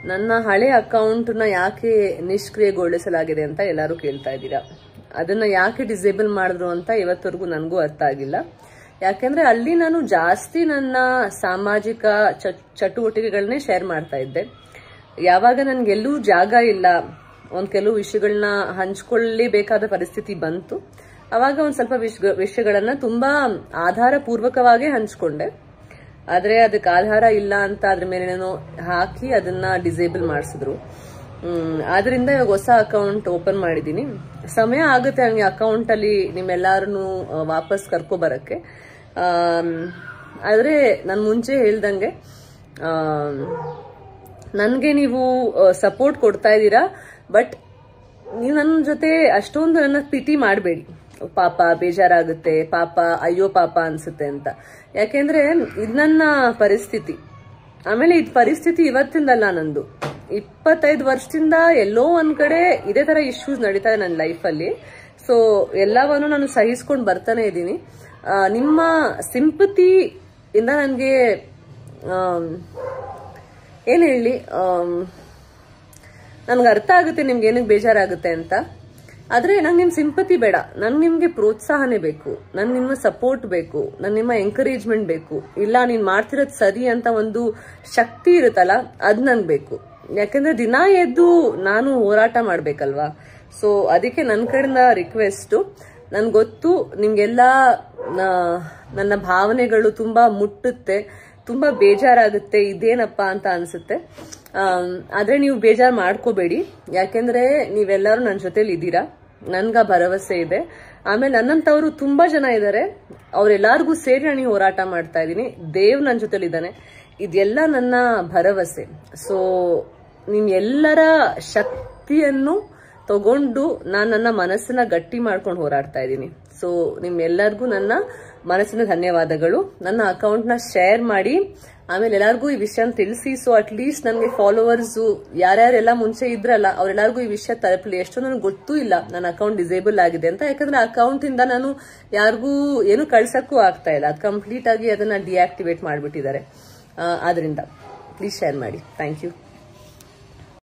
ನನ್ನ ಹಳೆ ಅಕೌಂಟ್ನ ಯಾಕೆ ನಿಷ್ಕ್ರಿಯಗೊಳಿಸಲಾಗಿದೆ ಅಂತ ಎಲ್ಲರೂ ಕೇಳ್ತಾ ಇದ್ದೀರಾ. ಅದನ್ನ ಯಾಕೆ ಡಿಸೇಬಲ್ ಮಾಡಿದ್ರು ಅಂತ ಇವತ್ತವರೆಗೂ ನನಗೂ ಅರ್ಥ ಆಗಿಲ್ಲ. ಯಾಕೆಂದ್ರೆ ಅಲ್ಲಿ ನಾನು ಜಾಸ್ತಿ ನನ್ನ ಸಾಮಾಜಿಕ ಚಟುವಟಿಕೆಗಳನ್ನೇ ಶೇರ್ ಮಾಡ್ತಾ ಇದ್ದೆ. ಯಾವಾಗ ನನ್ಗೆಲ್ಲೂ ಜಾಗ ಇಲ್ಲ, ಕೆಲವು ವಿಷಯಗಳನ್ನ ಹಂಚ್ಕೊಳ್ಳೇಬೇಕಾದ ಪರಿಸ್ಥಿತಿ ಬಂತು, ಅವಾಗ ಒಂದ್ ಸ್ವಲ್ಪ ವಿಷಯಗಳನ್ನ ತುಂಬಾ ಆಧಾರ ಪೂರ್ವಕವಾಗಿ ಹಂಚ್ಕೊಂಡೆ. ಆದ್ರೆ ಅದಕ್ಕೆ ಆಧಾರ ಇಲ್ಲ ಅಂತ ಅದ್ರ ಮೇಲೆ ನಾನು ಹಾಕಿ ಅದನ್ನ ಡಿಸೇಬಲ್ ಮಾಡಿಸಿದ್ರು. ಆದ್ರಿಂದ ಇವಾಗ ಹೊಸ ಅಕೌಂಟ್ ಓಪನ್ ಮಾಡಿದೀನಿ. ಸಮಯ ಆಗುತ್ತೆ ನನಗೆ ಅಕೌಂಟ್ ಅಲ್ಲಿ ನಿಮ್ಮೆಲ್ಲಾರನ್ನು ವಾಪಸ್ ಕರ್ಕೊ ಬರಕ್ಕೆ. ಆದ್ರೆ ನಾನು ಮುಂಚೆ ಹೇಳ್ದಂಗೆ ನನ್ಗೆ ನೀವು ಸಪೋರ್ಟ್ ಕೊಡ್ತಾ ಇದ್ದೀರಾ, ಬಟ್ ನೀವು ನನ್ನ ಜೊತೆ ಅಷ್ಟೊಂದು ನನ್ನ ಪಿಟಿ ಮಾಡಬೇಡಿ. ಪಾಪ ಬೇಜಾರಾಗುತ್ತೆ, ಪಾಪ ಅಯ್ಯೋ ಪಾಪ ಅನ್ಸುತ್ತೆ ಅಂತ. ಯಾಕೆಂದ್ರೆ ಇದು ನನ್ನ ಪರಿಸ್ಥಿತಿ. ಆಮೇಲೆ ಇದು ಪರಿಸ್ಥಿತಿ ಇವತ್ತಿಂದಲ್ಲ, ನಂದು 25 ವರ್ಷದಿಂದ ಎಲ್ಲೋ ಒಂದ್ ಕಡೆ ಇದೇ ತರ ಇಶ್ಯೂಸ್ ನಡೀತಾ ಇದೆ ನನ್ನ ಲೈಫಲ್ಲಿ. ಸೊ ಎಲ್ಲವನ್ನು ನಾನು ಸಹಿಸ್ಕೊಂಡು ಬರ್ತಾನೆ ಇದ್ದೀನಿ. ನಿಮ್ಮ ಸಿಂಪತಿ ಇಂದ ನನಗೆ ಏನ್ ಹೇಳಿ, ನನ್ಗೆ ಅರ್ಥ ಆಗುತ್ತೆ ನಿಮ್ಗೆ ಏನಕ್ಕೆ ಬೇಜಾರಾಗುತ್ತೆ ಅಂತ. ಆದ್ರೆ ನಂಗೆ ನಿಮ್ ಸಿಂಪತಿ ಬೇಡ, ನನ್ಗೆ ನಿಮ್ಗೆ ಪ್ರೋತ್ಸಾಹನೇ ಬೇಕು, ನನ್ ನಿಮ್ಮ ಸಪೋರ್ಟ್ ಬೇಕು, ನಿಮ್ಮ ಎಂಕರೇಜ್ಮೆಂಟ್ ಬೇಕು. ಇಲ್ಲ ನೀನ್ ಮಾಡ್ತಿರೋದ್ ಸರಿ ಅಂತ ಒಂದು ಶಕ್ತಿ ಇರುತ್ತಲ್ಲ, ಅದ್ ನನ್ಗೆ ಬೇಕು. ಯಾಕಂದ್ರೆ ದಿನ ಎದ್ದು ನಾನು ಹೋರಾಟ ಮಾಡ್ಬೇಕಲ್ವಾ. ಸೊ ಅದಕ್ಕೆ ನನ್ನ ಕಡೆಯಿಂದ ರಿಕ್ವೆಸ್ಟ್. ನನ್ಗೆ ಗೊತ್ತು ನಿಮ್ಗೆಲ್ಲ ನನ್ನ ಭಾವನೆಗಳು ತುಂಬಾ ಮುಟ್ಟುತ್ತೆ, ತುಂಬಾ ಬೇಜಾರಾಗುತ್ತೆ, ಇದೇನಪ್ಪ ಅಂತ ಅನ್ಸುತ್ತೆ. ಆದ್ರೆ ನೀವು ಬೇಜಾರು ಮಾಡ್ಕೋಬೇಡಿ, ಯಾಕೆಂದ್ರೆ ನೀವೆಲ್ಲರೂ ನನ್ನ ಜೊತೆಲಿ ಇದ್ದೀರಾ, ನನ್ಗ ಭರವಸೆ ಇದೆ. ಆಮೇಲೆ ನನ್ನಂತವ್ರು ತುಂಬಾ ಜನ ಇದ್ದಾರೆ, ಅವ್ರೆಲ್ಲಾರ್ಗೂ ಸೇರಿ ನಾನು ಹೋರಾಟ ಮಾಡ್ತಾ ಇದ್ದೀನಿ. ದೇವ್ ನನ್ನ ಜೊತೆಲಿ ಇದ್ದಾನೆ, ಇದೆಲ್ಲ ನನ್ನ ಭರವಸೆ. ಸೊ ನಿಮ್ ಎಲ್ಲರ ಶಕ್ತಿಯನ್ನು ತಗೊಂಡು ನಾನು ನನ್ನ ಮನಸ್ಸನ್ನ ಗಟ್ಟಿ ಮಾಡ್ಕೊಂಡು ಹೋರಾಡ್ತಾ ಇದ್ದೀನಿ. ಸೊ ನಿಮ್ಮೆಲ್ಲರಿಗೂ ನನ್ನ ಮನಸ್ಸಿನ ಧನ್ಯವಾದಗಳು. ನನ್ನ ಅಕೌಂಟ್ನ ಶೇರ್ ಮಾಡಿ, ಆಮೇಲೆ ಎಲ್ಲರಿಗೂ ಈ ವಿಷಯ ತಿಳಿಸಿ. ಸೊ ಅಟ್ಲೀಸ್ಟ್ ನನಗೆ ಫಾಲೋವರ್ಸು ಯಾರ್ಯಾರೆಲ್ಲ ಮುಂಚೆ ಇದ್ರಲ್ಲ ಅವರೆಲ್ಲರಿಗೂ ಈ ವಿಷಯ ತಲುಪಲಿ. ಎಷ್ಟೋ ನನಗೆ ಗೊತ್ತೂ ಇಲ್ಲ ನನ್ನ ಅಕೌಂಟ್ ಡಿಸೇಬಲ್ ಆಗಿದೆ ಅಂತ. ಯಾಕಂದ್ರೆ ಅಕೌಂಟ್ ಇಂದ ನಾನು ಯಾರಿಗೂ ಏನು ಕಳ್ಸಕ್ಕೂ ಆಗ್ತಾ ಇಲ್ಲ, ಅದು ಕಂಪ್ಲೀಟ್ ಆಗಿ ಅದನ್ನ ಡಿಆಕ್ಟಿವೇಟ್ ಮಾಡಿಬಿಟ್ಟಿದ್ದಾರೆ. ಆದ್ರಿಂದ ಪ್ಲೀಸ್ ಶೇರ್ ಮಾಡಿ. Thank you.